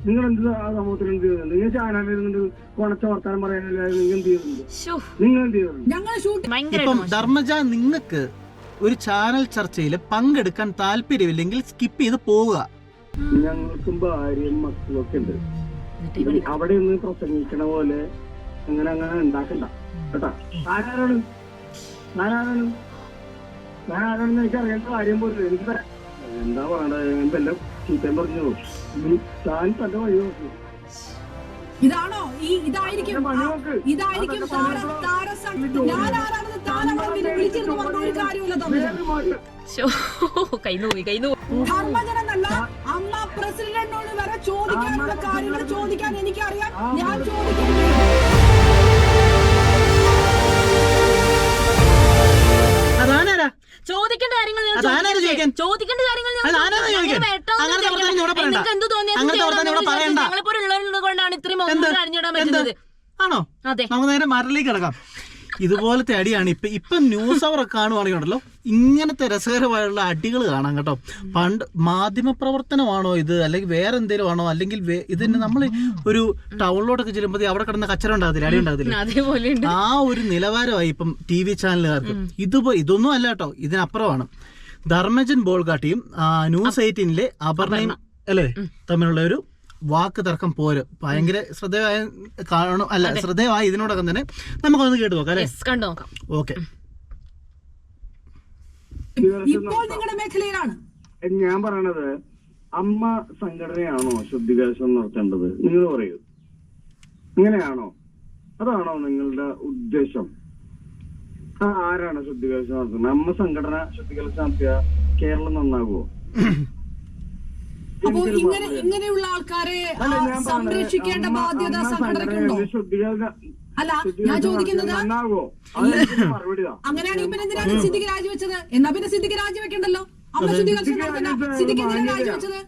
നിങ്ങൾ എന്ത് സമൂഹത്തിൽ എന്ത് ചെയ്യുന്നുണ്ട്? നിങ്ങൾ ചാനലിൽ ഇരുന്നിട്ട് കൊണച്ച വർത്താനം പറയാനല്ല നിങ്ങൾ എന്ത് ചെയ്യുന്നുണ്ട്? നിങ്ങൾ എന്ത് ചെയ്യുന്നുണ്ട്? ഇപ്പം ധർമ്മജ, നിങ്ങൾക്ക് ഒരു ചാനൽ ചർച്ചയിൽ പങ്കെടുക്കാൻ താല്പര്യമില്ലെങ്കിൽ സ്കിപ്പ് ചെയ്ത് പോവുക. ഞങ്ങൾക്കും ഭാര്യയും മക്കളും ഒക്കെ ഉണ്ട്. അവിടെ നിന്ന് പ്രസംഗിക്കണ പോലെ അങ്ങനെ ഉണ്ടാക്കണ്ട കേട്ടാ. ആരാണ് ഞാനാരാണെന്ന് എനിക്ക് അറിയേണ്ട കാര്യം പോലും. എനിക്ക് എന്താ പറയണ്ടത്, എല്ലാം ചീത്തയും പറഞ്ഞു. താൻ തന്റെ വഴി നോക്കി. ഇതാണോ ഇതായിരിക്കും ധർമ്മജനെന്നല്ല, അമ്മ പ്രസിഡന്റിനോട് വരെ ചോദിക്കാനുള്ള കാര്യങ്ങൾ ചോദിക്കാൻ എനിക്കറിയാം. ഞാൻ ചോദിക്കേണ്ട കാര്യങ്ങൾ കൊണ്ടാണ് ഇത്രയും അറിഞ്ഞിടാൻ പറ്റുന്നത്. ആണോ? നമുക്ക് നേരെ മരലേക്ക് കിടക്കാം. ഇതുപോലത്തെ അടിയാണ് ഇപ്പൊ ന്യൂസ് അവർ കാണുവാണെങ്കിൽ ഉണ്ടല്ലോ, ഇങ്ങനത്തെ രസകരമായുള്ള അടികൾ കാണാം കേട്ടോ. പണ്ട് മാധ്യമപ്രവർത്തനമാണോ ഇത്, അല്ലെങ്കിൽ വേറെ എന്തെങ്കിലും ആണോ, അല്ലെങ്കിൽ ഇതിന് നമ്മൾ ഒരു ടൗണിലോട്ടൊക്കെ ചെല്ലുമ്പോൾ അവിടെ കിടന്ന കച്ചറ ഉണ്ടാകത്തില്ല, അടി ഉണ്ടാകത്തില്ല. ആ ഒരു നിലവാരമായി ഇപ്പം TV ചാനലുകാർക്ക്. ഇതൊന്നും അല്ല കേട്ടോ, ഇതിനപ്പുറമാണ്. ധർമ്മജൻ ബോൾഗാട്ടിയും ന്യൂസ് 18-ലെ അപർണയും അല്ലേ തമ്മിലുള്ള ഒരു വാക്ക് തർക്കം പോര് ഭയങ്കര ശ്രദ്ധേയമായ കാണും. അല്ല, ശ്രദ്ധേയമായി ഇതിനോടൊപ്പം തന്നെ നമുക്കൊന്ന് കേട്ട് നോക്കാം അല്ലേ? ഓക്കെ. ഞാൻ പറയണത്, അമ്മ സംഘടനയാണോ ശുദ്ധീകരണം നടത്തേണ്ടത്? നിങ്ങൾ പറയൂ, ഇങ്ങനെയാണോ? അതാണോ നിങ്ങളുടെ ഉദ്ദേശം? ആരാണ് ശുദ്ധീകരണം നടത്തുന്നത്? അമ്മ സംഘടന ശുദ്ധീകരണം നടത്തിയ കേരളം നന്നാകുമോ? അപ്പോ ഇങ്ങനെയുള്ള ആൾക്കാരെ സംരക്ഷിക്കേണ്ട ബാധ്യത സംഘടനയ്ക്കുണ്ടോ? അല്ല, ഞാൻ ചോദിക്കുന്നത്, അങ്ങനെയാണെങ്കിൽ പിന്നെ എന്തിനാണ് സിദ്ദിഖ് രാജിവെച്ചത്? എന്നാ പിന്നെ സിദ്ദിഖ് രാജിവെക്കണ്ടല്ലോ. അമ്മ ശുദ്ധീകരണം നടത്തുന്ന സിദ്ദിഖ് എന്തിനാണ് രാജിവെച്ചത്?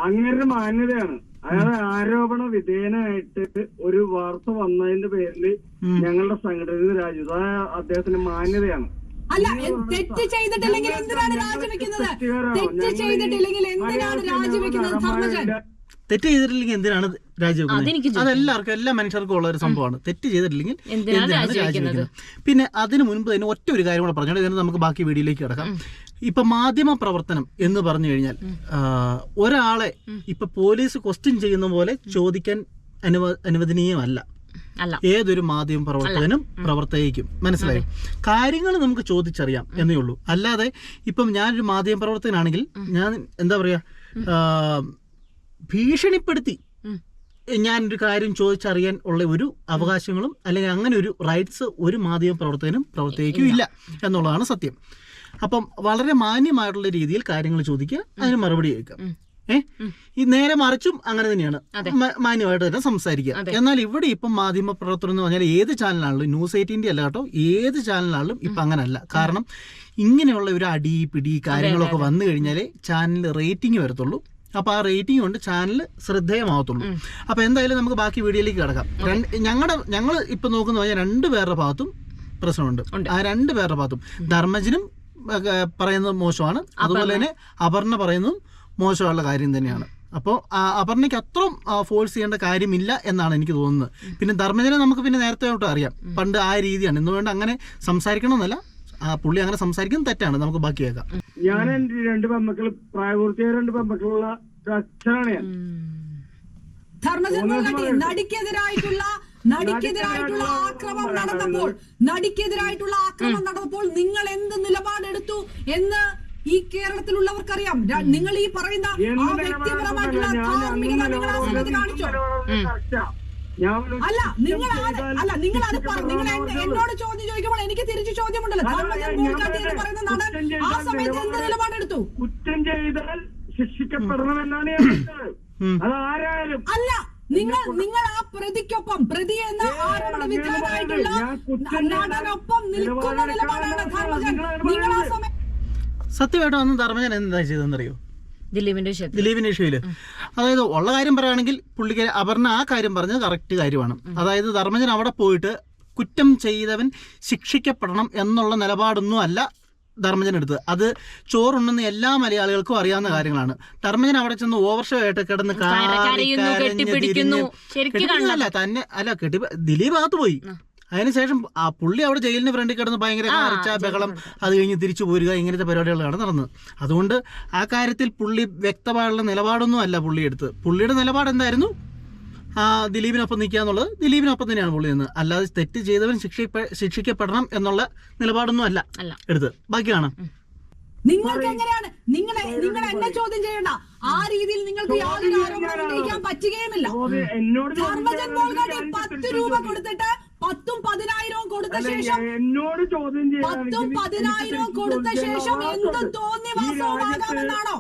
അങ്ങനെ മാന്യതയാണ്. അയാളെ ആരോപണ വിധേയനായിട്ട് ഒരു വാർത്ത വന്നതിന്റെ പേരിൽ ഞങ്ങളുടെ സംഘടന രാജിവെച്ചു. അദ്ദേഹത്തിന്റെ മാന്യതയാണ്. അല്ല, തെറ്റ് ചെയ്തിട്ടില്ലെങ്കിൽ എന്തിനാണ് രാജിവെക്കുന്നത്? തെറ്റ് ചെയ്തിട്ടില്ലെങ്കിൽ എന്തിനാണ് രാജിവെക്കുന്നത്? തെറ്റ് ചെയ്തിട്ടില്ലെങ്കിൽ എന്തിനാണ് രാജിവെക്കുന്നത്? അതെല്ലാവർക്കും, എല്ലാ മനുഷ്യർക്കും ഉള്ള ഒരു സംഭവമാണ്. തെറ്റ് ചെയ്തിട്ടില്ലെങ്കിൽ എന്തിനാണ് രാജിവെക്കുന്നത്? പിന്നെ അതിനു മുൻപ് തന്നെ ഒറ്റ ഒരു കാര്യം കൂടെ പറഞ്ഞോളൂ, ഇതിന് നമുക്ക് ബാക്കി വീഡിയോയിലേക്ക് കിടക്കാം. ഇപ്പൊ മാധ്യമ പ്രവർത്തനം എന്ന് പറഞ്ഞു കഴിഞ്ഞാൽ ഒരാളെ ഇപ്പൊ പോലീസ് ക്വസ്റ്റ്യൻ ചെയ്യുന്ന പോലെ ചോദിക്കാൻ അനുവദനീയമല്ല ഏതൊരു മാധ്യമ പ്രവർത്തകനും പ്രവർത്തകയ്ക്കും. മനസ്സിലായി? കാര്യങ്ങൾ നമുക്ക് ചോദിച്ചറിയാം എന്നേ ഉള്ളൂ. അല്ലാതെ ഇപ്പം ഞാനൊരു മാധ്യമ പ്രവർത്തകനാണെങ്കിൽ ഞാൻ എന്താ പറയാ, ഭീഷണിപ്പെടുത്തി ഞാനൊരു കാര്യം ചോദിച്ചറിയാൻ ഉള്ള ഒരു അവകാശങ്ങളും അല്ലെങ്കിൽ അങ്ങനെ ഒരു റൈറ്റ്സ് ഒരു മാധ്യമ പ്രവർത്തകനും പ്രവർത്തകയ്ക്കും ഇല്ല എന്നുള്ളതാണ് സത്യം. അപ്പം വളരെ മാന്യമായിട്ടുള്ള രീതിയിൽ കാര്യങ്ങൾ ചോദിക്കുക, അതിന് മറുപടി ചോദിക്കുക. ഈ നേരെ മറിച്ചും അങ്ങനെ തന്നെയാണ്, മാന്യമായിട്ട് തന്നെ സംസാരിക്കുക. എന്നാൽ ഇവിടെ ഇപ്പം മാധ്യമ പ്രവർത്തനം എന്ന് പറഞ്ഞാൽ ഏത് ചാനലാണെങ്കിലും, ന്യൂസ് 18 അല്ല കേട്ടോ, ഏത് ചാനലാണെങ്കിലും ഇപ്പം അങ്ങനല്ല. കാരണം ഇങ്ങനെയുള്ള ഒരു അടി പിടി കാര്യങ്ങളൊക്കെ വന്നു കഴിഞ്ഞാലേ ചാനലിൽ റേറ്റിംഗ് വരത്തുള്ളൂ. അപ്പോൾ ആ റേറ്റിംഗ് കൊണ്ട് ചാനൽ ശ്രദ്ധേയമാകത്തുള്ളൂ. അപ്പോൾ എന്തായാലും നമുക്ക് ബാക്കി വീഡിയോയിലേക്ക് കിടക്കാം. ഞങ്ങൾ ഇപ്പം നോക്കുന്ന പറഞ്ഞാൽ 2 പേരുടെ ഭാഗത്തും പ്രശ്നമുണ്ട്. ആ 2 പേരുടെ ഭാഗത്തും ധർമ്മജനും പറയുന്നത് മോശമാണ്, അതുപോലെ തന്നെ അപർണ പറയുന്നതും മോശമുള്ള കാര്യം തന്നെയാണ്. അപ്പോൾ അപർണയ്ക്ക് അത്രയും ഫോഴ്സ് ചെയ്യേണ്ട കാര്യമില്ല എന്നാണ് എനിക്ക് തോന്നുന്നത്. പിന്നെ ധർമ്മജനെ നമുക്ക് പിന്നെ നേരത്തെ തൊട്ട് അറിയാം, പണ്ട് ആ രീതിയാണ്. ഇന്ന് വേണ്ട അങ്ങനെ സംസാരിക്കണമെന്നല്ല, പുള്ളി അങ്ങനെ സംസാരിക്കുന്നത് തെറ്റാണ്. നമുക്ക് ബാക്കി കേൾക്കാം. ഞാൻ എന്റെ 2 പെൺമക്കൾ, പ്രായപൂർത്തിയായ 2 പെൺമക്കളുള്ള അച്ഛനാണ് ഞാൻ. ധർമ്മജൻ നടിക്കെതിരായിട്ടുള്ള ആക്രമണം നടന്നപ്പോൾ നിങ്ങൾ എന്ത് നിലപാടെടുത്തു എന്ന് ഈ കേരളത്തിലുള്ളവർക്കറിയാം. നിങ്ങൾ ഈ പറയുന്ന ആ വ്യക്തിപരമായിട്ടുള്ള ധാർമ്മികത നിങ്ങൾ ആ സമയത്ത് കാണിച്ചോ? അല്ല, നിങ്ങൾ എന്നോട് ചോദ്യം ചോദിക്കുമ്പോൾ എനിക്ക് തിരിച്ചു ചോദ്യമുണ്ടല്ലോ. ധർമ്മജൻ ബോൾഗാട്ടി പറയുന്ന നടൻ ആ സമയത്ത് എന്ത് നിലപാടെടുത്തു? കുറ്റം ചെയ്താൽ ശിക്ഷിക്കപ്പെടണമെന്നാണ് അതാരായാലും. അല്ല, നിങ്ങൾ ആ പ്രതിക്കൊപ്പം, പ്രതി എന്ന ആരോപണ വിധേയനായിട്ടുള്ള നടനൊപ്പം നിൽക്കുന്ന നിലപാടാണ് ധർമ്മജൻ. നിങ്ങൾ ആ സമയം സത്യമായിട്ടും അന്ന് ധർമ്മജൻ എന്താ ചെയ്തെന്നറിയോ? ദിലീപിന്റെ ഇഷ്യൂല്, അതായത് ഉള്ള കാര്യം പറയുകയാണെങ്കിൽ പുള്ളിക്ക് അപർണ ആ കാര്യം പറഞ്ഞത് കറക്റ്റ് കാര്യമാണ്. അതായത് ധർമ്മജൻ അവിടെ പോയിട്ട് കുറ്റം ചെയ്തവൻ ശിക്ഷിക്കപ്പെടണം എന്നുള്ള നിലപാടൊന്നും അല്ല ധർമ്മജൻ എടുത്തത്. അത് ചോറുണ്ടെന്ന് എല്ലാ മലയാളികൾക്കും അറിയാവുന്ന കാര്യങ്ങളാണ്. ധർമ്മജൻ അവിടെ ചെന്ന് ഓവർ ഷോ ആയിട്ട് കിടന്ന് ദിലീപ് അകത്ത് പോയി. അതിനുശേഷം ആ പുള്ളി അവിടെ ജയിലിന് ഫ്രണ്ടിൽ കിടന്ന് ഭയങ്കര കാർച്ച ബഹളം, അത് കഴിഞ്ഞ് തിരിച്ചു പോരുക, ഇങ്ങനത്തെ പരിപാടികളാണ് നടന്നത്. അതുകൊണ്ട് ആ കാര്യത്തിൽ പുള്ളി വ്യക്തമായുള്ള നിലപാടൊന്നും അല്ല പുള്ളി എടുത്തത്. പുള്ളിയുടെ നിലപാട് എന്തായിരുന്നു? ദിലീപിനൊപ്പം നിൽക്കുക എന്നുള്ളത്. ദിലീപിനൊപ്പം തന്നെയാണ് പുള്ളി നിന്ന്. അല്ലാതെ തെറ്റ് ചെയ്തവൻ ശിക്ഷിക്കപ്പെടണം എന്നുള്ള നിലപാടൊന്നും അല്ല എടുത്തത്. ബാക്കിയാണ് നിങ്ങൾക്ക് എങ്ങനെയാണ് നിങ്ങൾ എന്നെ ചോദ്യം ചെയ്യണ്ട. ആ രീതിയിൽ നിങ്ങൾക്ക് യാതൊരു ആരോപണം ഉന്നയിക്കാൻ പറ്റുകയുമില്ല. ധർമ്മജൻ ബോൾഗാട്ടി 10 രൂപ കൊടുത്തിട്ട് 10ഉം 10,000 കൊടുത്ത ശേഷം 10ഉം 10,000 കൊടുത്ത ശേഷം എന്ത് തോന്നിവാസമാകാമെന്നാണോ?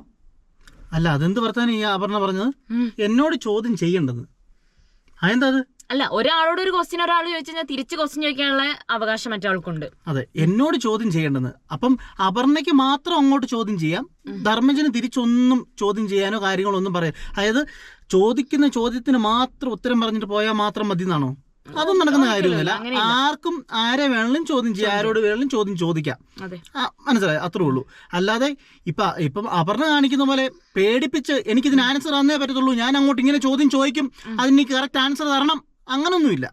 അല്ല, അതെന്ത് വർത്താനം ഈ അപർണ പറഞ്ഞത്? എന്നോട് ചോദ്യം ചെയ്യേണ്ടത് അതെന്താ? അത് അല്ല, ഒരാളോട് ഒരു ക്വസ്റ്റ്യൻ ഒരാൾ ചോദിച്ചു കഴിഞ്ഞാൽ തിരിച്ച് ക്വസ്റ്റ്യൻ ചോദിക്കാനുള്ള അവകാശം മറ്റാൾക്കുണ്ട്. അതെ, എന്നോട് ചോദ്യം ചെയ്യേണ്ടത്. അപ്പം അപർണയ്ക്ക് മാത്രം അങ്ങോട്ട് ചോദ്യം ചെയ്യാം, ധർമ്മജന് തിരിച്ചൊന്നും ചോദ്യം ചെയ്യാനോ കാര്യങ്ങളോ ഒന്നും പറയാം. അതായത് ചോദിക്കുന്ന ചോദ്യത്തിന് മാത്രം ഉത്തരം പറഞ്ഞിട്ട് പോയാൽ മാത്രം മതി എന്നാണോ? അതൊന്നും നടക്കുന്ന കാര്യമൊന്നുമില്ല. ആർക്കും ആരെ വേണമെങ്കിലും ചോദ്യം ചെയ്യാം, ആരോട് വേണമെങ്കിലും ചോദ്യം ചോദിക്കാം. മനസ്സിലായി? അത്രേ ഉള്ളൂ. അല്ലാതെ ഇപ്പം അപർണ കാണിക്കുന്ന പോലെ പേടിപ്പിച്ച് എനിക്കിതിന് ആൻസർ തന്നേ പറ്റത്തുള്ളൂ, ഞാൻ അങ്ങോട്ട് ഇങ്ങനെ ചോദ്യം ചോദിക്കും, അതിന് കറക്റ്റ് ആൻസർ തരണം, അങ്ങനൊന്നുമില്ല.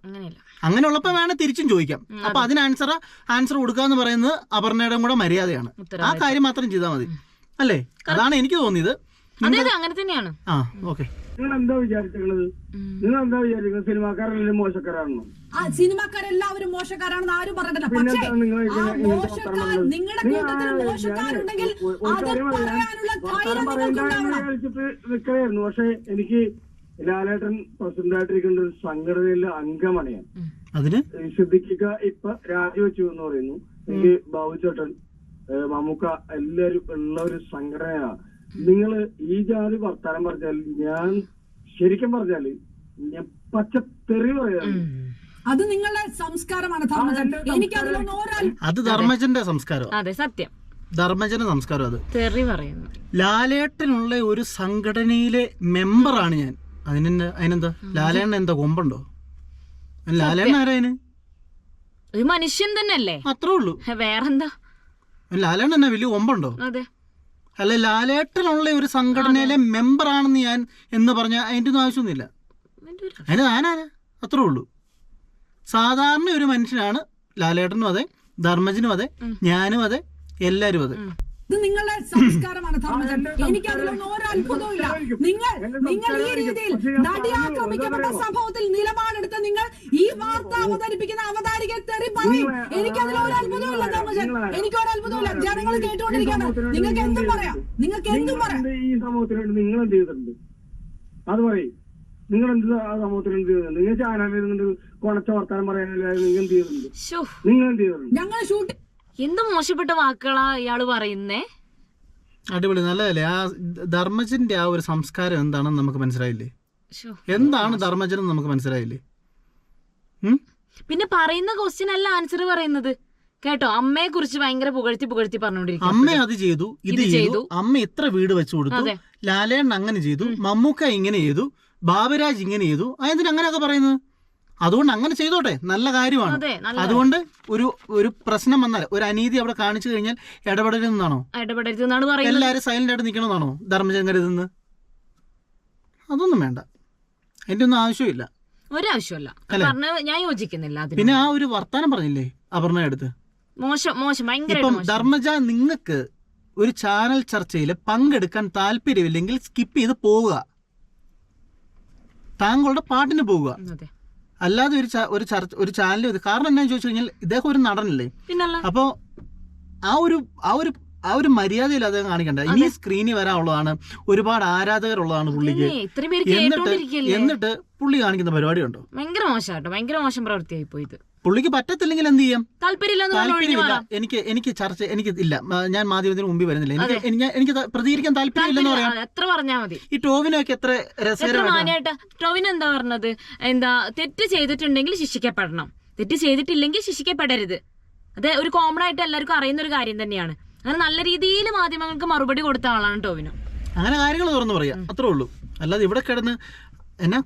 അങ്ങനെ ഉള്ളപ്പോ വേണേ തിരിച്ചും ചോദിക്കാം. അപ്പൊ അതിന് ആൻസർ കൊടുക്കുക എന്ന് പറയുന്നത് അപർണയുടെ കൂടെ മര്യാദയാണ്. ആ കാര്യം മാത്രം ചെയ്താൽ മതി, അല്ലേ? അതാണ് എനിക്ക് തോന്നിയത്. അങ്ങനെ തന്നെയാണ്. ഓക്കെ. നിങ്ങൾ എന്താ വിചാരിച്ചിട്ടുള്ളത്? സിനിമാക്കാരെല്ലാം മോശക്കാരാണോ? സിനിമാക്കാരെല്ലാവരും മോശക്കാരാണെന്ന് ആരും പറഞ്ഞിട്ടില്ല. പക്ഷേ നിങ്ങളുടെ കൂട്ടത്തിൽ മോശക്കാരുണ്ടെങ്കിൽ അത് പറയാനുള്ള നിൽക്കുകയായിരുന്നു. പക്ഷെ എനിക്ക് ലാലേട്ടൻ പ്രസിഡന്റ് ആയിട്ടിരിക്കേണ്ട ഒരു സംഘടനയിലെ അംഗമാണ് ഞാൻ. അതിന് സിദ്ദിഖിക്ക ഇപ്പൊ രാജിവെച്ചു എന്ന് പറയുന്നു. എനിക്ക് ബാബുച്ചേട്ടൻ, മമ്മൂക്ക എല്ലാരും ഉള്ള ഒരു സംഘടനയാണ്. നിങ്ങള് ഈ ജാതി വർത്താനം പറഞ്ഞാൽ ഞാൻ ശരിക്കും പറഞ്ഞാല് ഞാൻ പച്ചത്തെറി പറയാം. അത് നിങ്ങളുടെ സംസ്കാരമാണ് ധർമ്മജൻ. അത് ധർമ്മജന്റെ സംസ്കാരം. അതെ, സത്യം. ധർമ്മജന്റെ സംസ്കാരം അത്. തെറി പറയുന്നു. ലാലേട്ടനുള്ള ഒരു സംഘടനയിലെ മെമ്പറാണ് ഞാൻ. അതിനെന്താ? ലാലേട്ടൻ എന്താ കൊമ്പുണ്ടോ? ലാലേട്ടൻ ആരായന്? ഒരു മനുഷ്യൻ തന്നെയല്ലേ, അത്രേ ഉള്ളൂ. വേറെന്താ? ലാലേട്ടൻ എന്നാ വലിയ കൊമ്പുണ്ടോ? അതെ. അല്ല, ലാലേട്ടനുള്ള ഒരു സംഘടനയിലെ മെമ്പറാണെന്ന് ഞാൻ എന്ന് പറഞ്ഞാൽ അതിൻ്റെ ഒന്നും ആവശ്യമൊന്നുമില്ല. അതിന് ഞാനാരാ? അത്രേ ഉള്ളൂ. സാധാരണ ഒരു മനുഷ്യനാണ് ലാലേട്ടനും അതെ, ധർമ്മജനും അതെ, ഞാനും അതെ, എല്ലാരും അതെ. ഇത് നിങ്ങളുടെ സംസ്കാരമാണ് ധർമ്മജൻ. എനിക്ക് അതിലൊന്നും ഒരു അത്ഭുതവും ഇല്ല. നിങ്ങൾ ഈ രീതിയിൽ നടി ആക്രമിക്കപ്പെട്ട സംഭവത്തിൽ നിലപാടെടുത്ത് നിങ്ങൾ ഈ വാർത്ത അവതരിപ്പിക്കുന്ന അവതാരികയെ തെറി പറയും. എനിക്ക് അതിലൊരു അത്ഭുതവും ഇല്ല ധർമ്മജൻ. എനിക്കൊരു അത്ഭുതവും ഇല്ല. ജനങ്ങൾ കേട്ടുകൊണ്ടിരിക്കുകയാണ്. നിങ്ങൾക്ക് എന്തും പറയാം, നിങ്ങൾക്ക് എന്തും പറയാം. ഈ സമൂഹത്തിലുണ്ട് നിങ്ങൾ എന്ത് ചെയ്തിട്ടുണ്ട്? അത് പറയും. നിങ്ങൾ എന്ത് ആ സമൂഹത്തിൽ എന്ത് ചെയ്തിട്ടുണ്ട്? നിങ്ങൾ ചാനലിൽ കൊണച്ച വർത്താനം പറയാനില്ല. നിങ്ങൾ എന്ത് ചെയ്തിട്ടുണ്ട്? നിങ്ങൾ എന്ത് ചെയ്തിട്ടുണ്ട്? ഞങ്ങൾ ഷൂട്ട് എന്ത് മോശപ്പെട്ട വാക്കുകളാ ഇയാള് പറയുന്നേ. അടിപൊളി, നല്ലതല്ലേ? ആ ധർമ്മജന്റെ ആ ഒരു സംസ്കാരം എന്താണെന്ന് നമുക്ക് മനസ്സിലായില്ലേ? എന്താണ് ധർമ്മജൻ എന്ന് നമുക്ക് മനസ്സിലായില്ലേ? പിന്നെ പറയുന്ന ക്വസ്റ്റ്യൻ അല്ല ആൻസർ പറയുന്നത് കേട്ടോ. അമ്മയെ കുറിച്ച് ഭയങ്കര പുകഴ്ത്തി പറഞ്ഞോണ്ടിരിക്കും. അമ്മ അത് ചെയ്തു, ഇത് ചെയ്തു, അമ്മ ഇത്ര വീട് വെച്ചു കൊടുത്തു, ലാലേട്ടൻ അങ്ങനെ ചെയ്തു, മമ്മൂക്ക ഇങ്ങനെ ചെയ്തു, ബാബുരാജ് ഇങ്ങനെ ചെയ്തു. അതെന്തിനാ അങ്ങനെയൊക്കെ പറയുന്നത്? അതുകൊണ്ട് അങ്ങനെ ചെയ്തോട്ടെ, നല്ല കാര്യമാണ്. അതുകൊണ്ട് ഒരു പ്രശ്നം വന്നാൽ, ഒരു അനീതി അവിടെ കാണിച്ചു കഴിഞ്ഞാൽ ഇടപെടരുതെന്നാണോ? എല്ലാരും സൈലന്റ് ആയിട്ട് നിൽക്കണമെന്നാണോ ധർമ്മജൻ കരുതുന്നത്? അതൊന്നും വേണ്ട, അതിന്റെ ഒന്നും ആവശ്യമില്ല, ഒരാവശ്യമല്ല. ഞാൻ യോജിക്കുന്നില്ല. പിന്നെ ആ ഒരു വർത്താനം പറഞ്ഞില്ലേ അപർണ അടുത്ത്, ഇപ്പം ധർമ്മജ, നിങ്ങൾക്ക് ഒരു ചാനൽ ചർച്ചയിൽ പങ്കെടുക്കാൻ താല്പര്യമില്ലെങ്കിൽ സ്കിപ്പ് ചെയ്ത് പോവുക, താങ്കളുടെ പാട്ടിന് പോവുക. അല്ലാതെ ഒരു ചാനൽ. കാരണം എന്താണെന്ന് ചോദിച്ചു കഴിഞ്ഞാൽ ഇദ്ദേഹം ഒരു നടനല്ലേ, അപ്പോ ആ ഒരു മര്യാദയിൽ അദ്ദേഹം കാണിക്കണ്ട. ഇനി സ്ക്രീനിൽ വരാനുള്ളതാണ്, ഒരുപാട് ആരാധകരുള്ളതാണ് പുള്ളിക്ക്. എന്നിട്ട് പുള്ളി കാണിക്കുന്ന പരിപാടി ഉണ്ടോ? ഭയങ്കര മോശമാട്ടോ, ഭയങ്കര മോശം പ്രവൃത്തിയായി പോയത്. പുള്ളിക്ക് പറ്റത്തില്ലെങ്കിൽ എന്ത് ചെയ്യാം? താല്പര്യമില്ല. എനിക്ക് ചർച്ച എനിക്ക് ഇല്ല, ഞാൻ മാധ്യമത്തിന് മുമ്പിൽ വരുന്നില്ല, എനിക്ക് പ്രതികരിക്കാൻ താല്പര്യമില്ലെന്ന് പറയാം. എത്ര പറഞ്ഞാൽ മതി. ഈ ടോവിനൊക്കെ എത്ര രസകരമായിട്ട്. ടോവിനോ എന്താ പറഞ്ഞത്? തെറ്റ് ചെയ്തിട്ടുണ്ടെങ്കിൽ ശിക്ഷിക്കപ്പെടണം, തെറ്റ് ചെയ്തിട്ടില്ലെങ്കിൽ ശിക്ഷിക്കപ്പെടരുത്. അത് ഒരു കോമൺ ആയിട്ട് എല്ലാവർക്കും അറിയുന്ന ഒരു കാര്യം തന്നെയാണ്. അങ്ങനെ നല്ല രീതിയിൽ മാധ്യമങ്ങൾക്ക് മറുപടി കൊടുത്ത ആളാണ് ടോവിനോ. അങ്ങനെ കാര്യങ്ങൾ തുറന്നു പറയാം, അത്രേ ഉള്ളൂ. അല്ലാതെ ഇവിടെ കിടന്ന് എന്നാ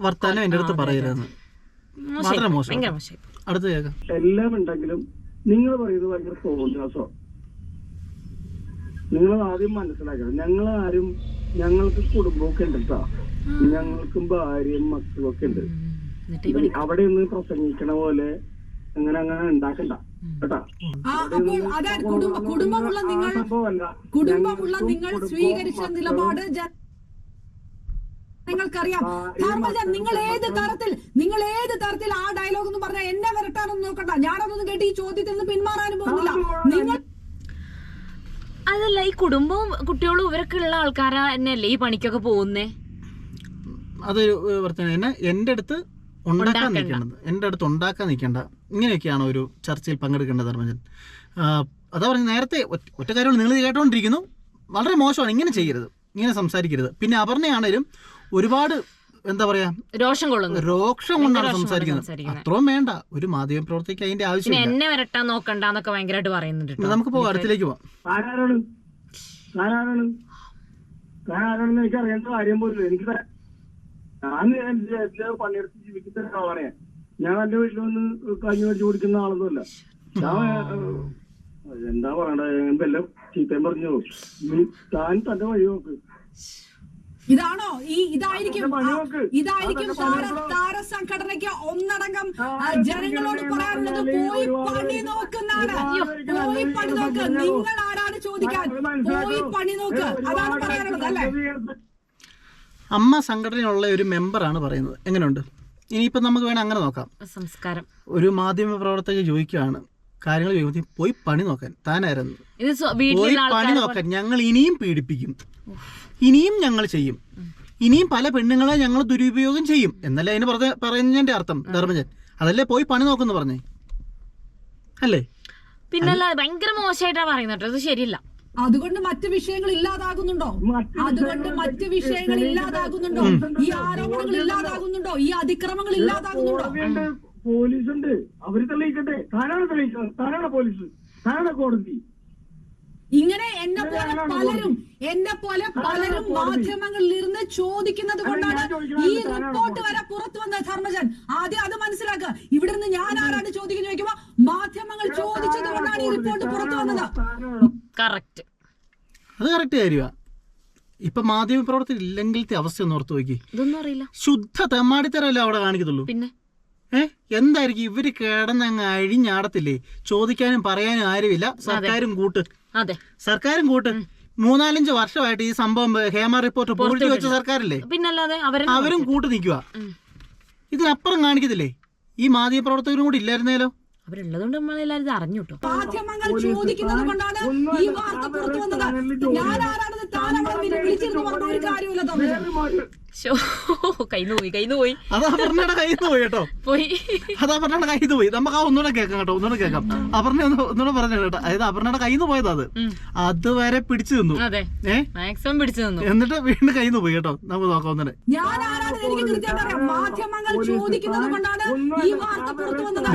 വർത്താനം എന്റെ അടുത്ത് പറയരുതെന്ന്. വളരെ മോശം. അടുത്ത് കേൾക്കാം. എല്ലാം ഉണ്ടെങ്കിലും നിങ്ങൾ പറയുന്നത് ഭയങ്കര തോന്നിയാസോ. നിങ്ങൾ ആദ്യം മനസ്സിലാക്കണം, ഞങ്ങൾക്ക് കുടുംബമൊക്കെ ഉണ്ട് കേട്ടോ, ഞങ്ങൾക്കും ഭാര്യയും മക്കളും ഒക്കെ ഉണ്ട്. അവിടെ ഒന്ന് പ്രസംഗിക്കണ പോലെ അങ്ങനെ ഉണ്ടാക്കണ്ട കേട്ടാ. കുടുംബമുള്ള നിങ്ങൾ സ്വീകരിച്ച നിലപാട് നിങ്ങൾക്കറിയാം. ധർമ്മജൻ, നിങ്ങൾ ഏത് തരത്തിൽ ആ ഡയലോഗ് എന്ന് പറഞ്ഞാൽ എന്നെ വരട്ടാനൊന്നും നോക്കണ്ട. ഞാനതൊന്നും കേട്ട് ഈ ചോദ്യത്തിൽ നിന്ന് പിന്മാറാനും പോകുന്നില്ല. നിങ്ങൾ അതല്ല, ഈ കുടുംബവും കുട്ടികളും ഇവരൊക്കെ ഉള്ള ആൾക്കാരാ തന്നെയല്ലേ ഈ പണിക്കൊക്കെ പോകുന്നേ? അതൊരു വർത്തമാനം. എന്റെ അടുത്ത് ഉണ്ടാക്കാൻ നിൽക്കേണ്ട, ഇങ്ങനെയൊക്കെയാണോ ഒരു ചർച്ചയിൽ പങ്കെടുക്കേണ്ടത് ധർമ്മജൻ? അതാ പറഞ്ഞ നേരത്തെ ഒറ്റ കാര്യങ്ങൾ നിങ്ങൾ കേട്ടോണ്ടിരിക്കുന്നു, വളരെ മോശമാണ്, ഇങ്ങനെ ചെയ്യരുത്, ഇങ്ങനെ സംസാരിക്കരുത്. പിന്നെ അപർണയാണേലും ഒരുപാട് എന്താ പറയാ രോക്ഷം കൊണ്ടാണ് സംസാരിക്കുന്നത്. അത്രയും വേണ്ട, ഒരു മാധ്യമ പ്രവർത്തകയ്ക്ക് അതിന്റെ ആവശ്യം. എന്നെ വരട്ടാൻ നോക്കണ്ടെന്നൊക്കെ ഭയങ്കരമായിട്ട് പറയുന്നുണ്ട്. നമുക്ക് പോകാം, അടുത്തിലേക്ക് പോവാം. എനിക്ക് അറിയേണ്ട കാര്യം പോലും. എനിക്ക് ഞാൻ പണിയെടുത്ത് ജീവിക്കുന്ന ഒരാളാണ്. ഞാൻ എന്റെ വീട്ടിൽ വന്ന് കഞ്ഞി വെച്ച് കുടിക്കുന്ന ആളൊന്നുമല്ല. ഞാൻ എന്താ പറയണ്ടേ, എല്ലാം ചീത്തയും പറഞ്ഞു. താൻ തന്റെ വഴി നോക്ക്. ഇതായിരിക്കും താരസംഘടനയ്ക്ക് ഒന്നടങ്കം ജനങ്ങളോട് പറയാനുള്ളത്. പോയി പണി നോക്കുന്നതാണ്. പോയി പണി നോക്ക്. നിങ്ങൾ ആരാണ് ചോദിക്കാൻ? പോയി പണി നോക്ക്. അതാണ് പറയാനുള്ളത് അല്ലേ? അമ്മ സംഘടനയുള്ള ഒരു മെമ്പറാണ് പറയുന്നത്. എങ്ങനെയുണ്ട്? ഇനിയിപ്പം നമുക്ക് വേണം അങ്ങനെ നോക്കാം. സംസ്കാരം. ഒരു മാധ്യമ പ്രവർത്തക ചോദിക്കുകയാണ് കാര്യങ്ങൾ ചോദിക്കുമ്പോൾ പോയി പണി നോക്കാൻ. താനായിരുന്നു പോയി പണി നോക്കാൻ. ഞങ്ങൾ ഇനിയും പീഡിപ്പിക്കും, ഇനിയും ഞങ്ങൾ ചെയ്യും, ഇനിയും പല പെണ്ണുങ്ങളെ ഞങ്ങൾ ദുരുപയോഗം ചെയ്യും എന്നല്ലേ അതിന് പറഞ്ഞതിന്റെ അർത്ഥം ധർമ്മജൻ? അതല്ലേ പോയി പണി നോക്കുന്നു പറഞ്ഞേ അല്ലേ? പിന്നല്ല, ഭയങ്കര മോശമായിട്ടാ പറയുന്നത്. അത് ശരിയല്ല. അതുകൊണ്ട് മറ്റു വിഷയങ്ങൾ ഇല്ലാതാകുന്നുണ്ടോ? ഈ ആരോപണങ്ങൾ ഇല്ലാതാകുന്നുണ്ടോ? ഈ അതിക്രമങ്ങൾ ഇല്ലാതാകുന്നുണ്ടോ? പോലീസുണ്ട്, അവര് തെളിയിക്കട്ടെ. താനാണ് തെളിയിക്കുന്നത്, താനാണ് പോലീസ്, താനാണ് കോടതി. ഇങ്ങനെ എന്നെ പോലെ പലരും മാധ്യമങ്ങളിൽ ഇരുന്ന് ചോദിക്കുന്നത് കൊണ്ടാണ് ഈ റിപ്പോർട്ട് വരെ പുറത്തു വന്നത്. ധർമ്മജൻ, ആദ്യം അത് മനസ്സിലാക്കുക. ഇവിടെ നിന്ന് ഞാൻ ആരാണ് ചോദിക്കുന്നത് ചോദിക്കുമ്പോ മാധ്യമങ്ങൾ ചോദിച്ചത് കൊണ്ടാണ് ഈ റിപ്പോർട്ട് പുറത്തു വന്നത്. കറക്റ്റ്, അത് കറക്റ്റ് കാര്യമാണ്. ഇപ്പൊ മാധ്യമ പ്രവർത്തകർ ഇല്ലെങ്കിലത്തെ അവസ്ഥ ഒന്ന് ഓർത്ത് നോക്കി. ഇതൊന്നും അറിയില്ല, ശുദ്ധ തെമ്മാടിത്തരല്ലേ അവിടെ കാണിക്കത്തുള്ളൂ. പിന്നെ എന്തായിരിക്കും ഇവര് കിടന്നങ്ങ് അഴിഞ്ഞാടത്തില്ലേ? ചോദിക്കാനും പറയാനും ആരുമില്ല. സർക്കാരും കൂട്ട് 3-4 വർഷമായിട്ട് ഈ സംഭവം ഹേമ റിപ്പോർട്ട് പൂഴ്ത്തി വെച്ച സർക്കാരല്ലേ, പിന്നല്ലാതെ അവരും കൂട്ട് നിൽക്കുക. ഇതിനപ്പുറം കാണിക്കത്തില്ലേ? ഈ മാധ്യമ പ്രവർത്തകരും കൂടി ഇല്ലായിരുന്നേലോ? അവരുള്ളതുകൊണ്ട് നമ്മളെല്ലാവരും അറിഞ്ഞു കേട്ടോ. മാധ്യമങ്ങൾ ചോദിക്കുന്നത് കൊണ്ടാണ് ഈ വാർത്ത പുറത്തു വന്നത്. ഞാൻ ആരാണെന്ന് താനവിടെ വിളിച്ചിരുന്നു പറഞ്ഞ ഒരു കാര്യമില്ല. കൈന്നുപോയി അതാ പറഞ്ഞയുടെ കയ്യിൽ പോയി കേട്ടോ. അതാ പറഞ്ഞയുടെ കയ്യിൽ പോയി. നമുക്ക് ഒന്നുകൂടെ കേൾക്കാം കേട്ടോ, ഒന്നുകൂടെ കേൾക്കാം. അപർണ ഒന്നുകൂടെ പറഞ്ഞു കേട്ടോ. അതായത് അപർണയുടെ കയ്യിൽ നിന്ന് പോയത് അത് അതുവരെ പിടിച്ചു നിന്നു. മാക്സിമം പിടിച്ചു നിന്നു. എന്നിട്ട് വീണ്ടും കയ്യിൽ നിന്ന് പോയി കേട്ടോ. നമുക്ക് നോക്കാം ഒന്നിനെ. ഞാൻ ആരാണെന്ന് എനിക്ക് കൃത്യമായിട്ട് അറിയാം. മാധ്യമങ്ങൾ ചോദിക്കുന്നത് കൊണ്ടാണ് ഈ വാർത്ത പുറത്തു വന്നത്.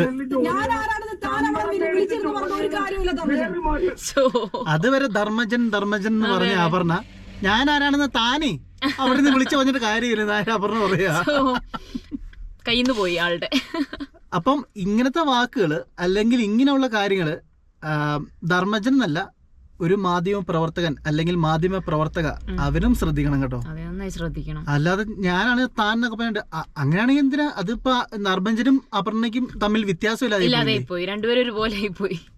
ഞാൻ ആരാണെന്ന് താനവിടെ വിളിച്ചിരുന്നു പറഞ്ഞ ഒരു കാര്യമില്ല. അതുവരെ ധർമ്മജൻ എന്ന് പറഞ്ഞ അപർണ ഞാൻ ആരാണെന്ന് താനേ അവിടെ നിന്ന് വിളിച്ചു പറഞ്ഞിട്ട് കാര്യമില്ല. അപർണ പറയാ കയ്യിന്ന് പോയി ആളുടെ. അപ്പം ഇങ്ങനത്തെ വാക്കുകൾ അല്ലെങ്കിൽ ഇങ്ങനെയുള്ള കാര്യങ്ങൾ ധർമ്മജൻ എന്നല്ല, ഒരു മാധ്യമ പ്രവർത്തകൻ അല്ലെങ്കിൽ മാധ്യമ പ്രവർത്തക അവരും ശ്രദ്ധിക്കണം കേട്ടോ. ശ്രദ്ധിക്കണം. അല്ലാതെ ഞാനാണ് താൻ എന്നൊക്കെ പറഞ്ഞിട്ട് അങ്ങനെയാണെങ്കിൽ എന്തിനാ? അതിപ്പോ ധർമ്മജനും അപർണയ്ക്കും തമ്മിൽ വ്യത്യാസമില്ലാതെ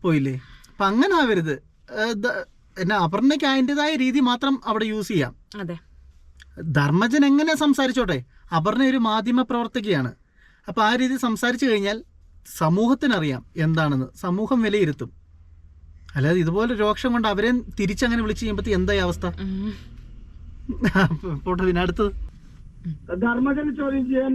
പോയില്ലേ? അപ്പൊ അങ്ങനെ ആവരുത്. എന്നാ അപർണയ്ക്ക് അതിൻ്റെതായ രീതി മാത്രം അവിടെ യൂസ് ചെയ്യാം. ധർമ്മജൻ എങ്ങനെ സംസാരിച്ചോട്ടെ, അപർണ ഒരു മാധ്യമ പ്രവർത്തകയാണ്. അപ്പൊ ആ രീതി സംസാരിച്ചു കഴിഞ്ഞാൽ സമൂഹത്തിനറിയാം എന്താണെന്ന്, സമൂഹം വിലയിരുത്തും. അല്ലാതെ ഇതുപോലെ രോക്ഷം കൊണ്ട് അവരെ തിരിച്ചങ്ങനെ വിളിച്ചു കഴിയുമ്പോ എന്തായി അവസ്ഥ? പോട്ടെ, പിന്നെ അടുത്തത് ധർമ്മജന് ചോദ്യം ചെയ്യാൻ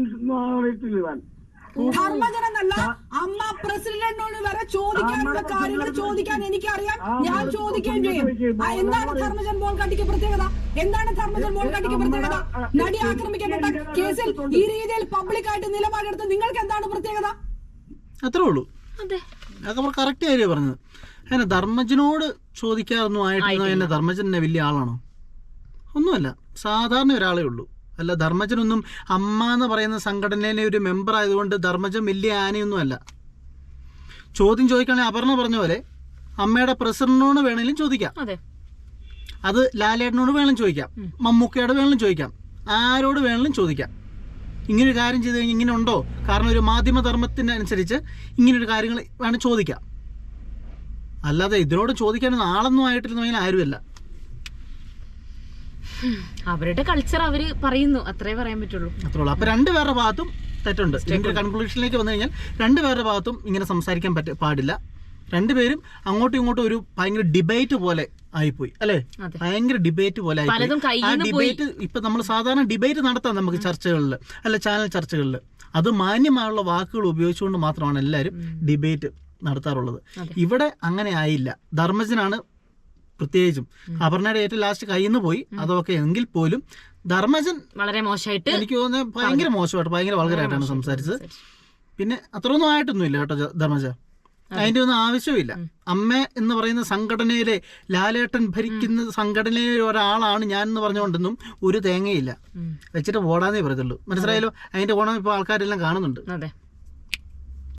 ധർമ്മജനെന്നല്ല, അമ്മ പ്രസിഡന്റിനോട് വരെ ചോദിക്കാനുള്ള കാര്യങ്ങൾ ചോദിക്കാൻ എനിക്കറിയാം. ഞാൻ ചോദിക്കുകയും ചെയ്യും. എന്താണ് ധർമ്മജൻ ബോൾഗാട്ടിക്ക് പ്രത്യേകത? നടി ആക്രമിക്കപ്പെട്ട കേസിൽ ഈ രീതിയിൽ പബ്ലിക്കായിട്ട് നിലപാടെടുത്ത് നിങ്ങൾക്ക് എന്താണ് പ്രത്യേകത? അത്രേ ഉള്ളൂ. അതൊക്കെ കറക്റ്റ് കാര്യം പറഞ്ഞത്. അങ്ങനെ ധർമ്മജനോട് ചോദിക്കാറൊന്നും ആയിട്ടില്ല. എന്നെ ധർമ്മജൻ വലിയ ആളാണോ? ഒന്നുമല്ല, സാധാരണ ഒരാളേ ഉള്ളൂ. അല്ല, ധർമ്മജനൊന്നും അമ്മ എന്ന് പറയുന്ന സംഘടനയിലെ ഒരു മെമ്പർ ആയതുകൊണ്ട് ധർമ്മജൻ വലിയ ആനയൊന്നും അല്ല. ചോദ്യം ചോദിക്കുകയാണെങ്കിൽ അപർണ പറഞ്ഞ പോലെ അമ്മയുടെ പ്രസിഡന്റിനോട് വേണമെങ്കിലും ചോദിക്കാം, അതെ, അത് ലാലേട്ടനോട് വേണമെങ്കിലും ചോദിക്കാം, മമ്മൂക്കയോട് വേണമെങ്കിലും ചോദിക്കാം, ആരോട് വേണമെങ്കിലും ചോദിക്കാം. ഇങ്ങനൊരു കാര്യം ചെയ്ത് കഴിഞ്ഞാൽ ഇങ്ങനെ ഉണ്ടോ? കാരണം ഒരു മാധ്യമധർമ്മത്തിനനുസരിച്ച് ഇങ്ങനൊരു കാര്യങ്ങൾ വേണം ചോദിക്കാം. അല്ലാതെ ഇതിനോട് ചോദിക്കാനൊന്നും ആളൊന്നും ആയിട്ടിരുന്നെങ്കിൽ ആരുമല്ല. അവരുടെ കൾച്ചർ അവര് പറയുന്നു, അത്രേ പറയാൻ പറ്റുള്ളൂ. അത്രേ ഉള്ളൂ. അപ്പൊ രണ്ടുപേരുടെ ഭാഗത്തും തെറ്റുണ്ട്. ഇതിന്റെ കൺക്ലൂഷനിലേക്ക് വന്നു കഴിഞ്ഞാൽ രണ്ടുപേരുടെ ഭാഗത്തും ഇങ്ങനെ സംസാരിക്കാൻ പാടില്ല. രണ്ടുപേരും അങ്ങോട്ടും ഇങ്ങോട്ടും ഒരു ഭയങ്കര ഡിബേറ്റ് പോലെ ആയിപ്പോയി, അല്ലെ? ഭയങ്കര ഡിബേറ്റ് പോലെ ആയിപ്പോയി. ആ ഡിബേറ്റ് ഇപ്പൊ നമ്മൾ സാധാരണ ഡിബേറ്റ് നടത്താം നമുക്ക് ചർച്ചകളിൽ, അല്ല ചാനൽ ചർച്ചകളിൽ. അത് മാന്യമായുള്ള വാക്കുകൾ ഉപയോഗിച്ചുകൊണ്ട് മാത്രമാണ് എല്ലാവരും ഡിബേറ്റ് നടത്താറുള്ളത്. ഇവിടെ അങ്ങനെ ആയില്ല. ധർമ്മജനാണ് പ്രത്യേകിച്ചും. അപർണയുടെ ഏറ്റവും ലാസ്റ്റ് കയ്യിൽ നിന്ന് പോയി, അതൊക്കെ എങ്കിൽ പോലും ധർമ്മജൻ വളരെ മോശമായിട്ട്, എനിക്ക് തോന്നുന്നത് ഭയങ്കര മോശമായിട്ട്, ഭയങ്കര വളരെയായിട്ടാണ് സംസാരിച്ചത്. പിന്നെ അത്രയൊന്നും ആയിട്ടൊന്നും ഇല്ല കേട്ടോ ധർമ്മജ, അതിന്റെ ഒന്നും ആവശ്യമില്ല. അമ്മ എന്ന് പറയുന്ന സംഘടനയിലെ, ലാലേട്ടൻ ഭരിക്കുന്ന സംഘടനയിലെ ഒരാളാണ് ഞാൻ എന്ന് പറഞ്ഞുകൊണ്ടൊന്നും ഒരു തേങ്ങയില്ല. വെച്ചിട്ട് ഓടാന്നേ പറയത്തുള്ളൂ. മനസ്സിലായാലോ? അതിന്റെ ഓണം ഇപ്പൊ ആൾക്കാരെല്ലാം കാണുന്നുണ്ട്.